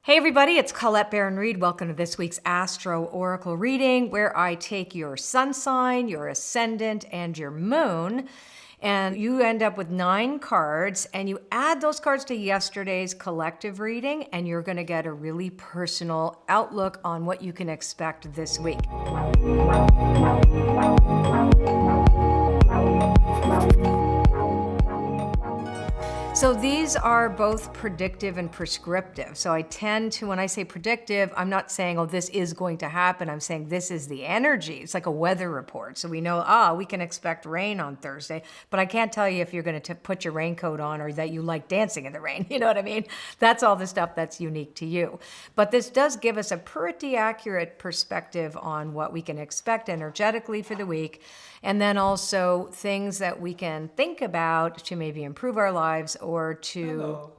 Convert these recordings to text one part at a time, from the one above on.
Hey everybody, it's Colette Baron-Reid. Welcome to this week's Astro Oracle reading, where I take your sun sign, your ascendant, and your moon, and you end up with 9 cards, and you add those cards to yesterday's collective reading, and you're going to get a really personal outlook on what you can expect this week. So these are both predictive and prescriptive. So I tend to, when I say predictive, I'm not saying, oh, this is going to happen. I'm saying this is the energy. It's like a weather report. So we know, we can expect rain on Thursday, but I can't tell you if you're going to put your raincoat on or that you like dancing in the rain. You know what I mean? That's all the stuff that's unique to you. But this does give us a pretty accurate perspective on what we can expect energetically for the week. And then also things that we can think about to maybe improve our lives or to...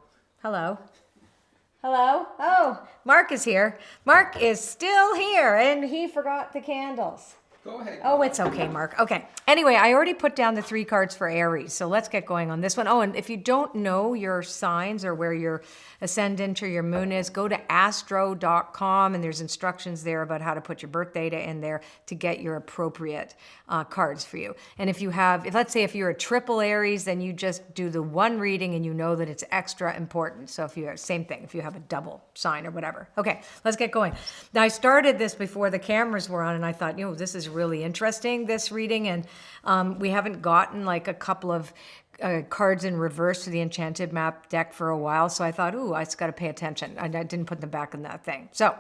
Hello. Oh, Mark is here. Mark is still here and he forgot the candles. Go ahead. Oh, it's okay, Mark. Okay. Anyway, I already put down the 3 cards for Aries, so let's get going on this one. Oh, and if you don't know your signs or where your ascendant or your moon is, go to astro.com, and there's instructions there about how to put your birth data in there to get your appropriate cards for you. And if let's say if you're a triple Aries, then you just do the one reading and you know that it's extra important. So if you have, same thing, if you have a double sign or whatever. Okay, let's get going. Now, I started this before the cameras were on, and I thought, this is really interesting, this reading, and we haven't gotten like a couple of cards in reverse to the Enchanted Map deck for a while, so I thought, I just got to pay attention. I didn't put them back in that thing. So,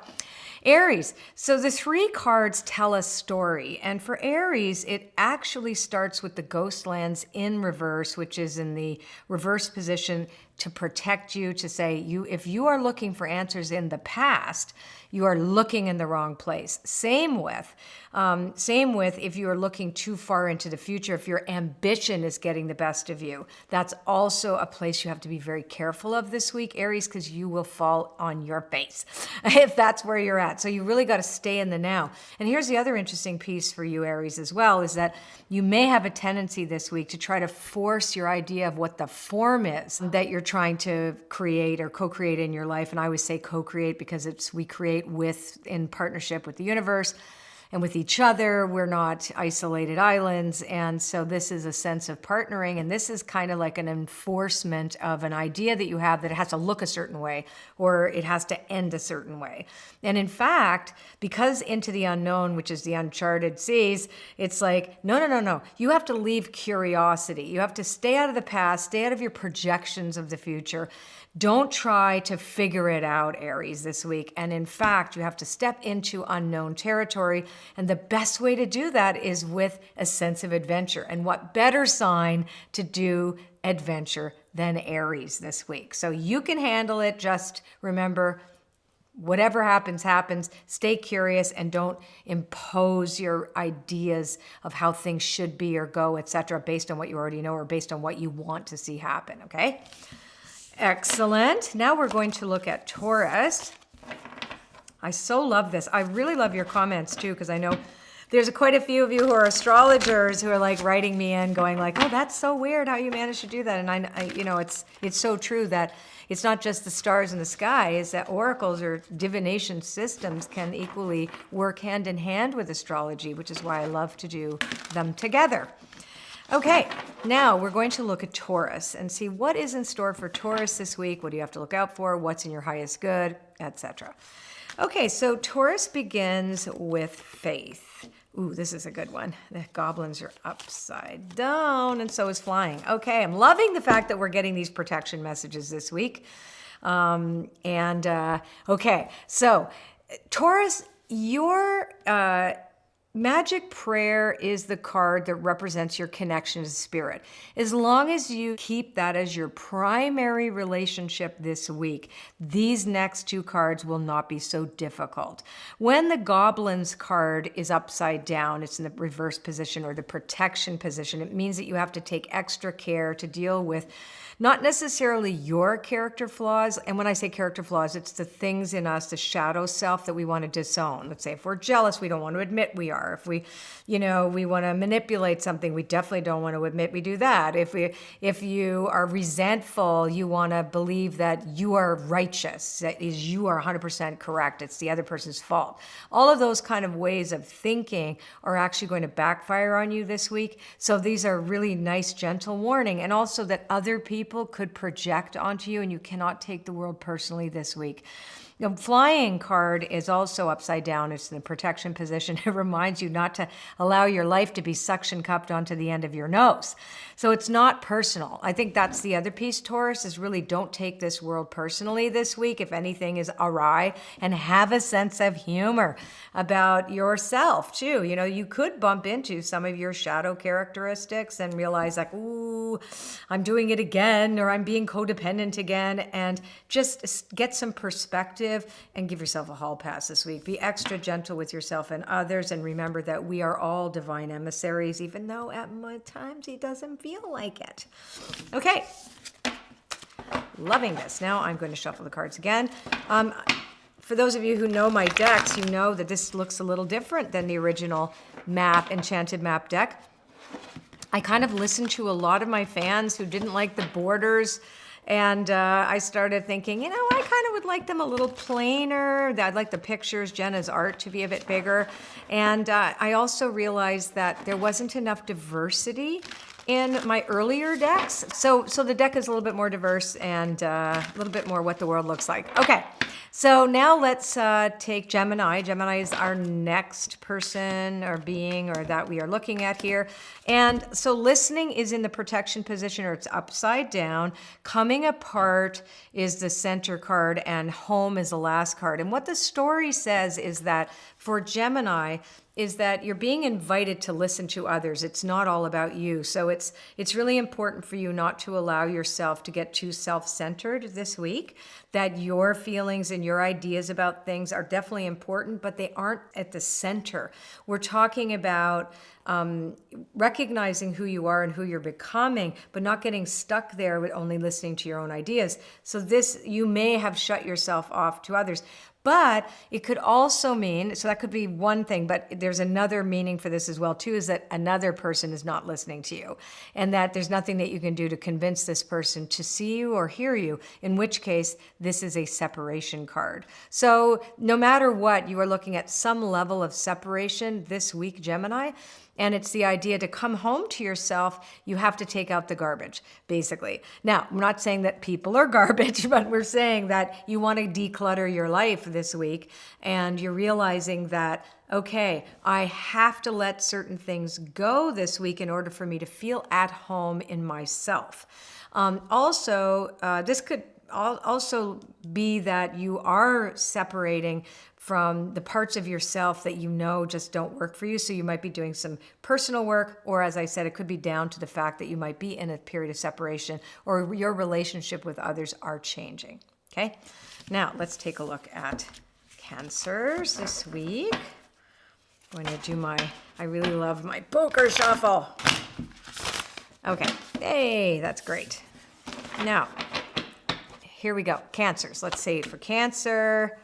Aries. So the 3 cards tell a story, and for Aries, it actually starts with the Ghostlands in reverse, which is in the reverse position to protect you, to say if you are looking for answers in the past, you are looking in the wrong place. Same with if you are looking too far into the future, if your ambition is getting the best of you, that's also a place you have to be very careful of this week, Aries, because you will fall on your face if that's where you're at. So you really got to stay in the now. And here's the other interesting piece for you, Aries, as well, is that you may have a tendency this week to try to force your idea of what the form is that you're trying to create or co-create in your life. And I always say co-create because we create in partnership with the universe and with each other. We're not isolated islands. And so this is a sense of partnering. And this is kind of like an enforcement of an idea that you have that it has to look a certain way or it has to end a certain way. And in fact, because Into the Unknown, which is the uncharted seas, it's like, no. You have to leave curiosity. You have to stay out of the past, stay out of your projections of the future. Don't try to figure it out, Aries, this week. And in fact, you have to step into unknown territory. And the best way to do that is with a sense of adventure. And what better sign to do adventure than Aries this week? So you can handle it. Just remember, whatever happens, happens. Stay curious and don't impose your ideas of how things should be or go, etc., based on what you already know or based on what you want to see happen, okay? Excellent. Now we're going to look at Taurus. I so love this. I really love your comments too, because I know there's quite a few of you who are astrologers who are like writing me in going like, oh, that's so weird how you managed to do that. And I it's so true that it's not just the stars in the sky, is that oracles or divination systems can equally work hand in hand with astrology, which is why I love to do them together. Okay, now we're going to look at Taurus and see what is in store for Taurus this week. What do you have to look out for? What's in your highest good, etc. Okay, so Taurus begins with faith. Ooh, this is a good one. The goblins are upside down, and so is flying. Okay, I'm loving the fact that we're getting these protection messages this week. Okay, so Taurus, your... Magic Prayer is the card that represents your connection to spirit. As long as you keep that as your primary relationship this week, these next 2 cards will not be so difficult. When the Goblins card is upside down, it's in the reverse position or the protection position, it means that you have to take extra care to deal with not necessarily your character flaws. And when I say character flaws, it's the things in us, the shadow self that we want to disown. Let's say if we're jealous, we don't want to admit we are. are. If we, we want to manipulate something, we definitely don't want to admit we do that. If you are resentful, you want to believe that you are righteous, that is, you are 100% correct. It's the other person's fault. All of those kind of ways of thinking are actually going to backfire on you this week. So these are really nice, gentle warning. And also that other people could project onto you, and you cannot take the world personally this week. The flying card is also upside down. It's in the protection position. It reminds you not to allow your life to be suction cupped onto the end of your nose. So it's not personal. I think that's the other piece, Taurus, is really don't take this world personally this week if anything is awry, and have a sense of humor about yourself too. You could bump into some of your shadow characteristics and realize like, ooh, I'm doing it again, or I'm being codependent again, and just get some perspective and give yourself a hall pass this week. Be extra gentle with yourself and others, and remember that we are all divine emissaries, even though at times he doesn't feel like it. Okay, loving this. Now I'm going to shuffle the cards again. For those of you who know my decks, you know that this looks a little different than the original Enchanted Map deck. I kind of listened to a lot of my fans who didn't like the borders. And I started thinking, I kind of would like them a little plainer. I'd like the pictures, Jenna's art, to be a bit bigger. And I also realized that there wasn't enough diversity in my earlier decks. So the deck is a little bit more diverse and a little bit more what the world looks like. Okay, so now let's take Gemini. Gemini is our next person or being or that we are looking at here. And so listening is in the protection position, or it's upside down. Coming apart is the center card, and home is the last card. And what the story says is that for Gemini, is that you're being invited to listen to others. It's not all about you. So it's really important for you not to allow yourself to get too self-centered this week, that your feelings and your ideas about things are definitely important, but they aren't at the center. We're talking about recognizing who you are and who you're becoming, but not getting stuck there with only listening to your own ideas. So you may have shut yourself off to others. But it could also mean, so that could be one thing, but there's another meaning for this as well too, is that another person is not listening to you, and that there's nothing that you can do to convince this person to see you or hear you, in which case this is a separation card. So no matter what, you are looking at some level of separation this week, Gemini. And it's the idea to come home to yourself, you have to take out the garbage, basically. Now, I'm not saying that people are garbage, but we're saying that you want to declutter your life this week, and you're realizing that, okay, I have to let certain things go this week in order for me to feel at home in myself. This could also be that you are separating from the parts of yourself that just don't work for you. So you might be doing some personal work, or as I said, it could be down to the fact that you might be in a period of separation, or your relationship with others are changing. Okay, now let's take a look at Cancers this week. I'm going to do I really love my poker shuffle. Okay, hey, that's great. Now, here we go, Cancers. Let's see, for Cancer.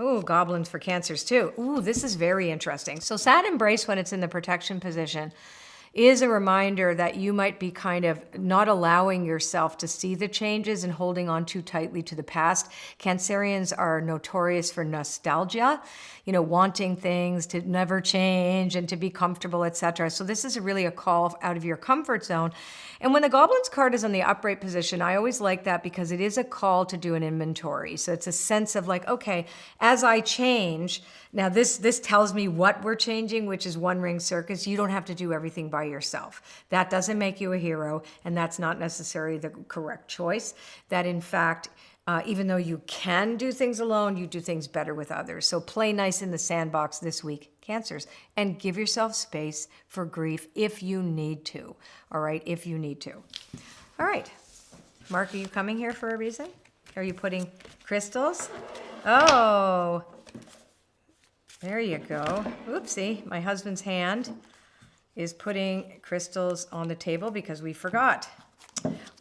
Oh, goblins for Cancers too. Ooh, this is very interesting. So sad embrace, when it's in the protection position, is a reminder that you might be kind of not allowing yourself to see the changes and holding on too tightly to the past. Cancerians are notorious for nostalgia, wanting things to never change and to be comfortable, etc. So this is really a call out of your comfort zone. And when the Goblins card is in the upright position, I always like that because it is a call to do an inventory. So it's a sense of like, okay, as I change, now this tells me what we're changing, which is One Ring Circus. You don't have to do everything by yourself. That doesn't make you a hero, and that's not necessarily the correct choice. That in fact, even though you can do things alone, you do things better with others. So play nice in the sandbox this week, Cancers, and give yourself space for grief if you need to. All right, if you need to. All right, Mark, are you coming here for a reason? Are you putting crystals? Oh, there you go. Oopsie, my husband's hand is putting crystals on the table because we forgot.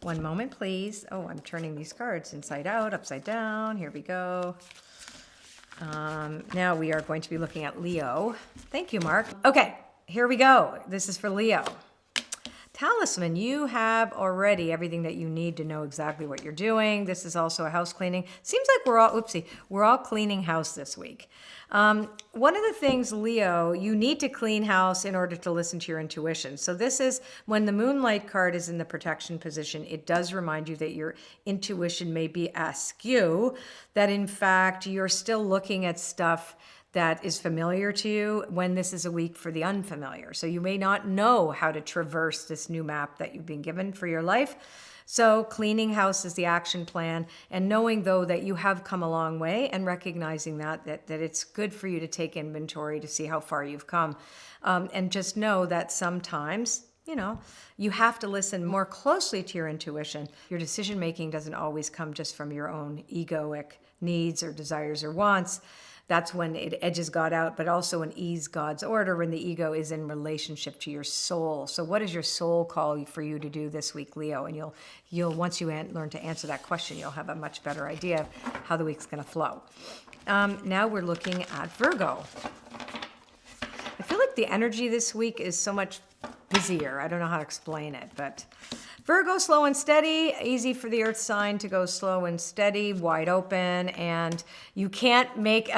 One moment, please. Oh, I'm turning these cards inside out, upside down. Here we go. Now we are going to be looking at Leo. Thank you, Mark. Okay, here we go. This is for Leo. Talisman, you have already everything that you need to know exactly what you're doing. This is also a house cleaning. Seems like we're all cleaning house this week. One of the things, Leo, you need to clean house in order to listen to your intuition. So this is when the Moonlight card is in the protection position, it does remind you that your intuition may be askew, that in fact you're still looking at stuff that is familiar to you when this is a week for the unfamiliar. So you may not know how to traverse this new map that you've been given for your life. So cleaning house is the action plan, and knowing though that you have come a long way and recognizing that it's good for you to take inventory to see how far you've come. And just know that sometimes, you have to listen more closely to your intuition. Your decision making doesn't always come just from your own egoic needs or desires or wants. That's when it edges God out, but also in ease God's order when the ego is in relationship to your soul. So what does your soul call for you to do this week, Leo? And you'll once you learn to answer that question, you'll have a much better idea of how the week's going to flow. Now we're looking at Virgo. I feel like the energy this week is so much busier. I don't know how to explain it, but Virgo, slow and steady, easy for the earth sign to go slow and steady, wide open, and you cannot make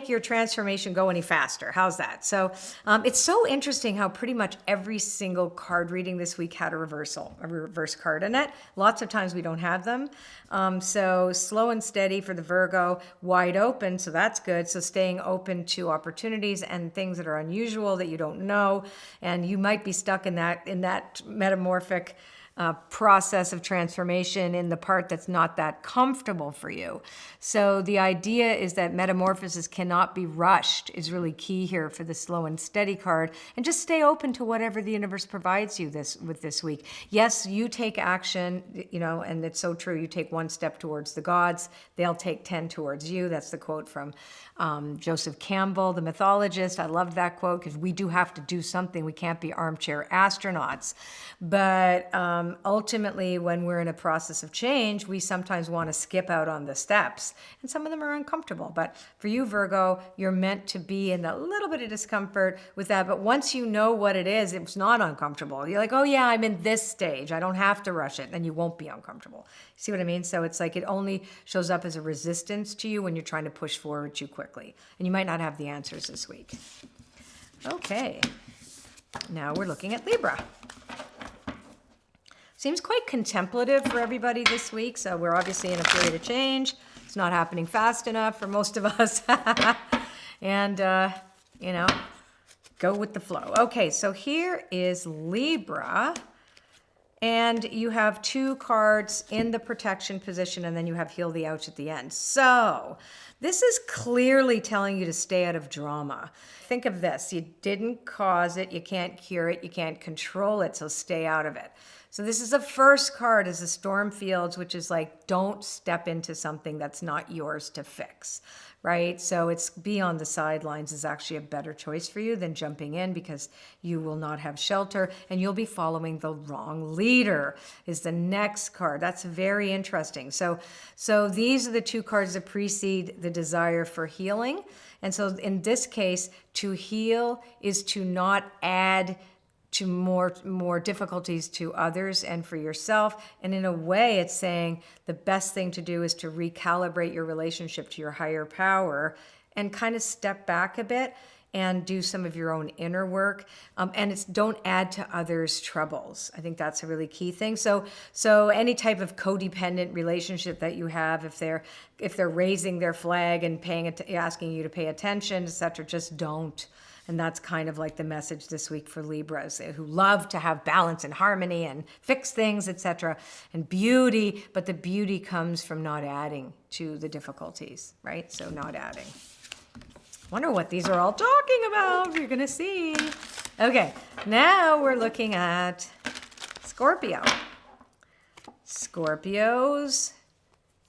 your transformation go any faster. How's that? So it's so interesting how pretty much every single card reading this week had a reverse card in it. Lots of times we don't have them. So slow and steady for the Virgo, wide open, so that's good. So staying open to opportunities and things that are unusual that you don't know, and you might be stuck in that metamorphic process of transformation in the part that's not that comfortable for you. So the idea is that metamorphosis cannot be rushed is really key here for the slow and steady card, and just stay open to whatever the universe provides you this week. Yes, you take action, and it's so true. You take one step towards the gods, they'll take 10 towards you. That's the quote from Joseph Campbell, the mythologist. I love that quote because we do have to do something. We can't be armchair astronauts. But ultimately, when we're in a process of change, we sometimes want to skip out on the steps. And some of them are uncomfortable. But for you, Virgo, you're meant to be in a little bit of discomfort with that. But once you know what it is, it's not uncomfortable. You're like, oh yeah, I'm in this stage. I don't have to rush it. Then you won't be uncomfortable. See what I mean? So it's like it only shows up as a resistance to you when you're trying to push forward too quickly. And you might not have the answers this week. Okay. Now we're looking at Libra. Seems quite contemplative for everybody this week, so we're obviously in a period of change. It's not happening fast enough for most of us. And, go with the flow. Okay, so here is Libra. And you have 2 cards in the protection position, and then you have Heal the Ouch at the end. So this is clearly telling you to stay out of drama. Think of this. You didn't cause it. You can't cure it. You can't control it. So stay out of it. So this is the first card is the Storm Fields, which is like, don't step into something that's not yours to fix, right? So it's be on the sidelines is actually a better choice for you than jumping in, because you will not have shelter and you'll be following the wrong leader is the next card. That's very interesting. So these are the 2 cards that precede the desire for healing. And so in this case, to heal is to not add to more difficulties to others and for yourself. And in a way, it's saying the best thing to do is to recalibrate your relationship to your higher power and kind of step back a bit and do some of your own inner work. And it's don't add to others' troubles. I think that's a really key thing. So any type of codependent relationship that you have, if they're raising their flag and asking you to pay attention, etc., just don't. And that's kind of like the message this week for Libras who love to have balance and harmony and fix things, etc. and beauty, but the beauty comes from not adding to the difficulties, right? So not adding. Wonder what these are all talking about. You're going to see. Okay, now we're looking at Scorpio. Scorpio's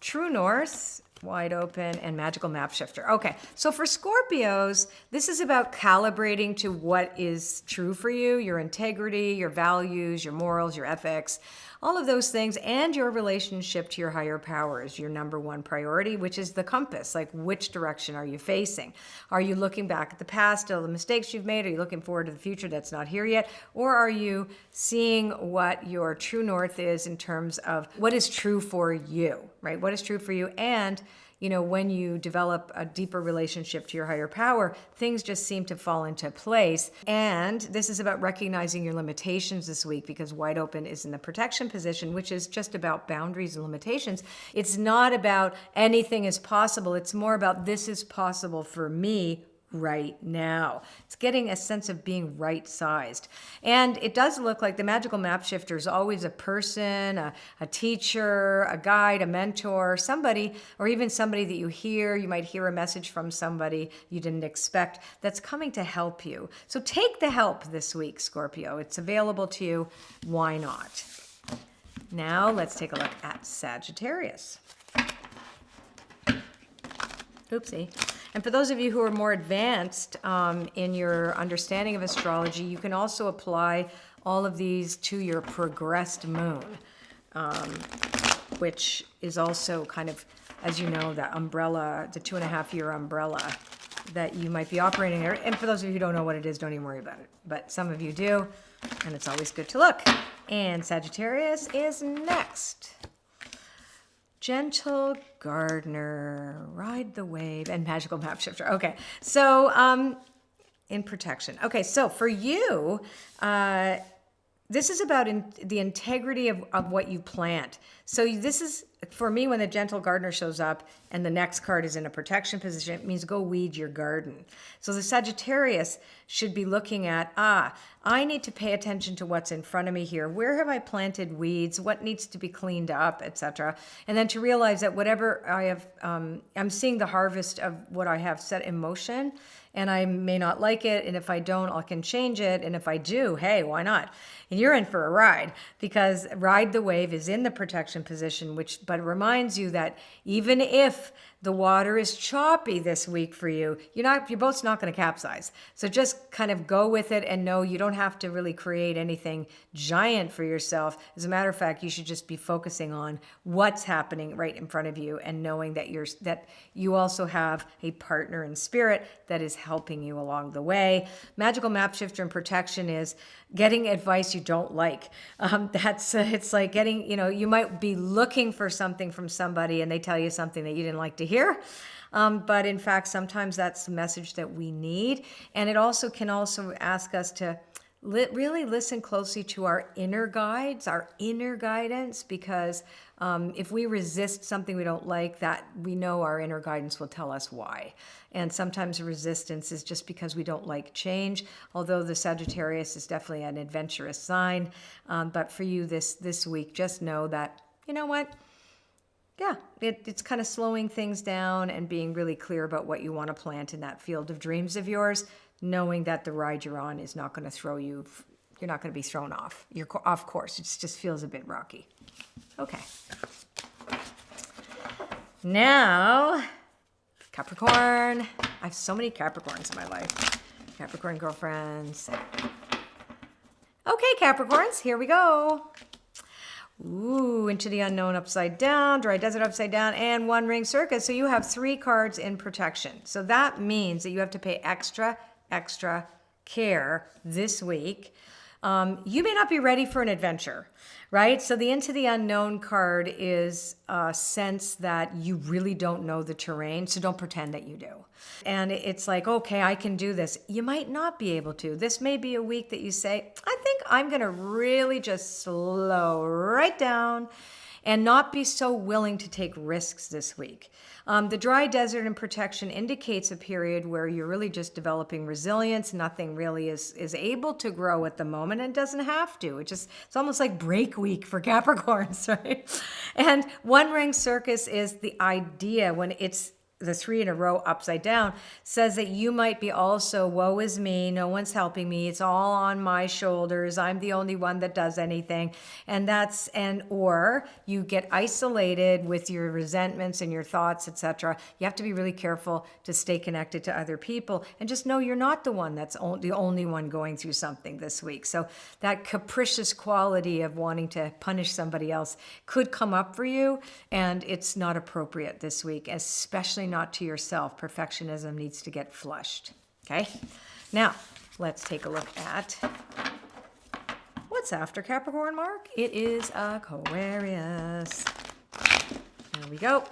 true north wide open, and magical map shifter. Okay, so for Scorpios, this is about calibrating to what is true for you, your integrity, your values, your morals, your ethics, all of those things, and your relationship to your higher power is your number one priority, which is the compass. Like, which direction are you facing? Are you looking back at the past, all the mistakes you've made? Are you looking forward to the future that's not here yet? Or are you seeing what your true north is in terms of what is true for you, right? What is true for you? And when you develop a deeper relationship to your higher power, things just seem to fall into place. And this is about recognizing your limitations this week, because wide open is in the protection position, which is just about boundaries and limitations. It's not about anything is possible. It's more about this is possible for me right now. It's getting a sense of being right-sized. And it does look like the magical map shifter is always a person, a teacher, a guide, a mentor, somebody, or even somebody that you hear. You might hear a message from somebody you didn't expect that's coming to help you. So take the help this week, Scorpio. It's available to you. Why not? Now let's take a look at Sagittarius. Oopsie. And for those of you who are more advanced in your understanding of astrology, you can also apply all of these to your progressed moon, which is also kind of, as you know, the umbrella, the 2.5-year umbrella that you might be operating there. And for those of you who don't know what it is, don't even worry about it. But some of you do, and it's always good to look. And Sagittarius is next. Gentle Gardener, Ride the Wave, and Magical Map Shifter. Okay, so in protection. Okay, so for you, this is about the integrity of what you plant. So this is, for me, when the Gentle Gardener shows up and the next card is in a protection position, it means go weed your garden. So the Sagittarius should be looking at, I need to pay attention to what's in front of me here. Where have I planted weeds? What needs to be cleaned up, etc. And then to realize that whatever I have, I'm seeing the harvest of what I have set in motion, and I may not like it, and if I don't, I can change it, and if I do, hey, why not? And you're in for a ride, because Ride the Wave is in the protection position, but it reminds you that even if the water is choppy this week for you, your boat's not going to capsize. So just kind of go with it and know you don't have to really create anything giant for yourself. As a matter of fact, you should just be focusing on what's happening right in front of you and knowing that you also have a partner in spirit that is helping you along the way. Magical Map Shifter and protection is getting advice you don't like. It's like getting, you might be looking for something from somebody and they tell you something that you didn't like to hear. But in fact, sometimes that's the message that we need. And it also can ask us to really listen closely to our inner guides, our inner guidance, because if we resist something we don't like, that we know our inner guidance will tell us why. And sometimes resistance is just because we don't like change, although the Sagittarius is definitely an adventurous sign. But for you this week, just know that, you know what? Yeah, it's kind of slowing things down and being really clear about what you want to plant in that field of dreams of yours, knowing that the ride you're on is not going to throw you, you're not going to be thrown off. You're off course. It just feels a bit rocky. Okay. Now, Capricorn. I have so many Capricorns in my life. Capricorn girlfriends. Okay, Capricorns, here we go. Ooh, Into the Unknown upside down, Dry Desert upside down, and One Ring Circus. So you have 3 cards in protection. So that means that you have to pay extra care this week. You may not be ready for an adventure, right? So the Into the Unknown card is a sense that you really don't know the terrain, so don't pretend that you do. And it's like, okay, I can do this. You might not be able to. This may be a week that you say, I think I'm going to really just slow right down and not be so willing to take risks this week. The Dry Desert and protection indicates a period where you're really just developing resilience. Nothing really is able to grow at the moment and doesn't have to. It's almost like break week for Capricorns, right? And One Ring Circus is the idea when it's the 3 in a row upside down, says that you might be also, woe is me, no one's helping me, it's all on my shoulders, I'm the only one that does anything. Or you get isolated with your resentments and your thoughts, etc. You have to be really careful to stay connected to other people and just know you're not the one that's the only one going through something this week. So that capricious quality of wanting to punish somebody else could come up for you, and it's not appropriate this week, especially not to yourself. Perfectionism needs to get flushed. Okay? Now, let's take a look at what's after Capricorn, Mark. It is Aquarius. There we go.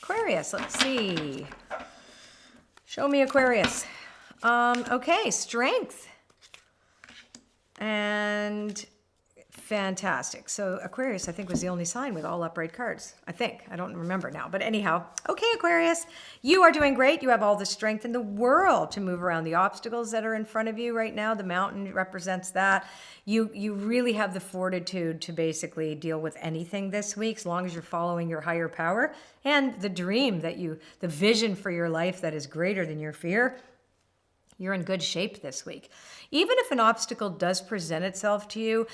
Aquarius, let's see. Show me Aquarius. Okay, strength. And fantastic. So Aquarius, I think, was the only sign with all upright cards. I think. I don't remember now. But anyhow, okay, Aquarius, you are doing great. You have all the strength in the world to move around the obstacles that are in front of you right now. The mountain represents that. You really have the fortitude to basically deal with anything this week, as long as you're following your higher power and the dream the vision for your life that is greater than your fear. You're in good shape this week. Even if an obstacle does present itself to you,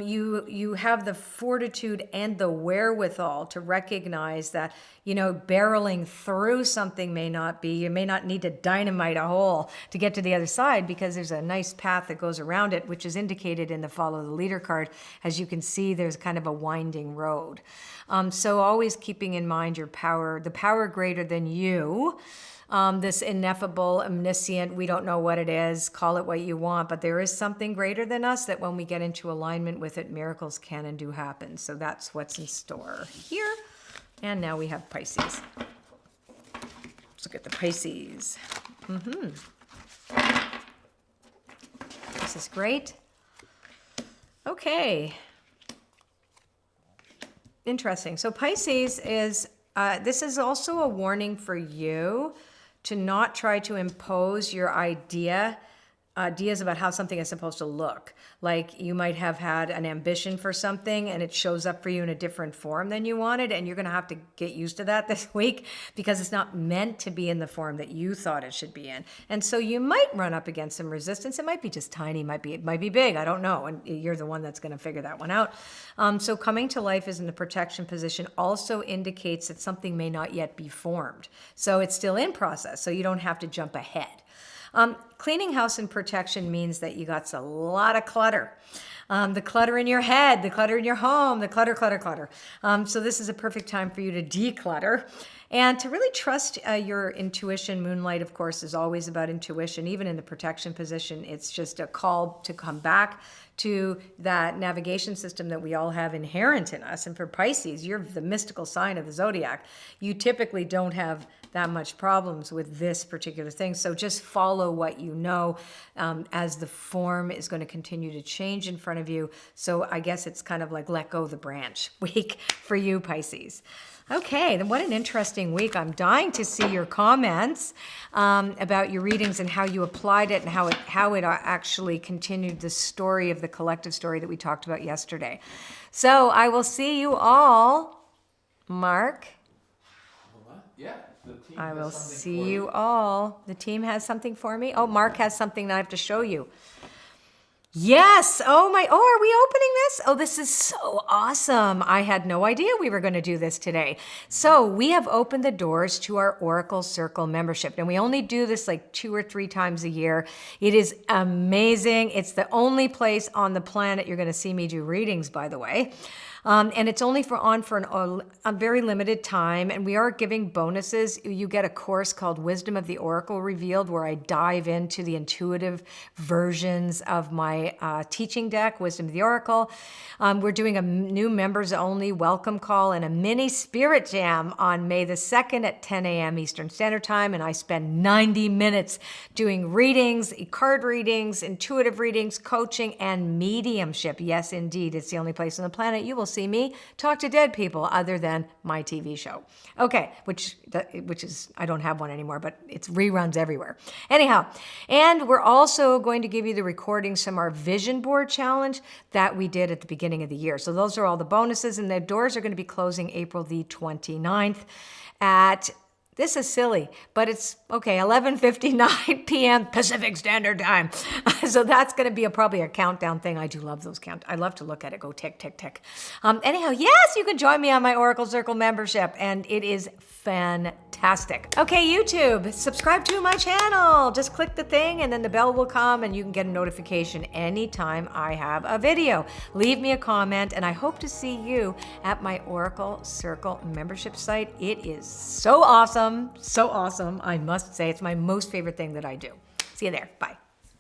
you have the fortitude and the wherewithal to recognize that, barreling through something you may not need to dynamite a hole to get to the other side, because there's a nice path that goes around it, which is indicated in the Follow the Leader card. As you can see, there's kind of a winding road. So always keeping in mind your power, the power greater than you. This ineffable, omniscient, we don't know what it is, call it what you want, but there is something greater than us that when we get into alignment with it, miracles can and do happen. So that's what's in store here. And now we have Pisces. Let's look at the Pisces. This is great. Okay. Interesting. So Pisces is, this is also a warning for you to not try to impose your ideas about how something is supposed to look. Like you might have had an ambition for something and it shows up for you in a different form than you wanted, and you're going to have to get used to that this week, because it's not meant to be in the form that you thought it should be in. And so you might run up against some resistance. It might be just tiny, it might be big, I don't know, and you're the one that's going to figure that one out. So coming to life is in the protection position also indicates that something may not yet be formed. So it's still in process, so you don't have to jump ahead. Cleaning house in protection means that you got a lot of clutter. The clutter in your head, the clutter in your home, the clutter. So this is a perfect time for you to declutter and to really trust your intuition. Moonlight, of course, is always about intuition. Even in the protection position, it's just a call to come back to that navigation system that we all have inherent in us. And for Pisces, you're the mystical sign of the zodiac. You typically don't have that much problems with this particular thing. So just follow what you know, as the form is going to continue to change in front of you. So I guess it's kind of like let go the branch week for you, Pisces. Okay, then what an interesting week. I'm dying to see your comments about your readings and how you applied it and how it actually continued the story of the collective story that we talked about yesterday. So I will see you all. Mark? Yeah. The team I will see you all. The team has something for me. Oh, Mark has something that I have to show you. Yes. Oh, are we opening this? Oh, this is so awesome. I had no idea we were going to do this today. So we have opened the doors to our Oracle Circle membership. And we only do this like 2 or 3 times a year. It is amazing. It's the only place on the planet you're going to see me do readings, by the way. And it's only for a very limited time. And we are giving bonuses. You get a course called Wisdom of the Oracle Revealed, where I dive into the intuitive versions of my teaching deck, Wisdom of the Oracle. We're doing a new members only welcome call and a mini spirit jam on May the 2nd at 10 a.m. Eastern Standard Time. And I spend 90 minutes doing readings, card readings, intuitive readings, coaching, and mediumship. Yes, indeed. It's the only place on the planet you will see me talk to dead people other than my TV show. Okay, which is, I don't have one anymore, but it's reruns everywhere. Anyhow, and we're also going to give you the recordings from our vision board challenge that we did at the beginning of the year. So those are all the bonuses, and the doors are going to be closing April the 29th at This is silly, but it's okay, 11:59 p.m. Pacific Standard Time. So that's going to be probably a countdown thing. I do love those I love to look at it, go tick, tick, tick. Anyhow, yes, you can join me on my Oracle Circle membership, and it is fantastic. Okay, YouTube, subscribe to my channel. Just click the thing, and then the bell will come, and you can get a notification anytime I have a video. Leave me a comment, and I hope to see you at my Oracle Circle membership site. It is so awesome, I must say. It's my most favorite thing that I do. See you there. Bye.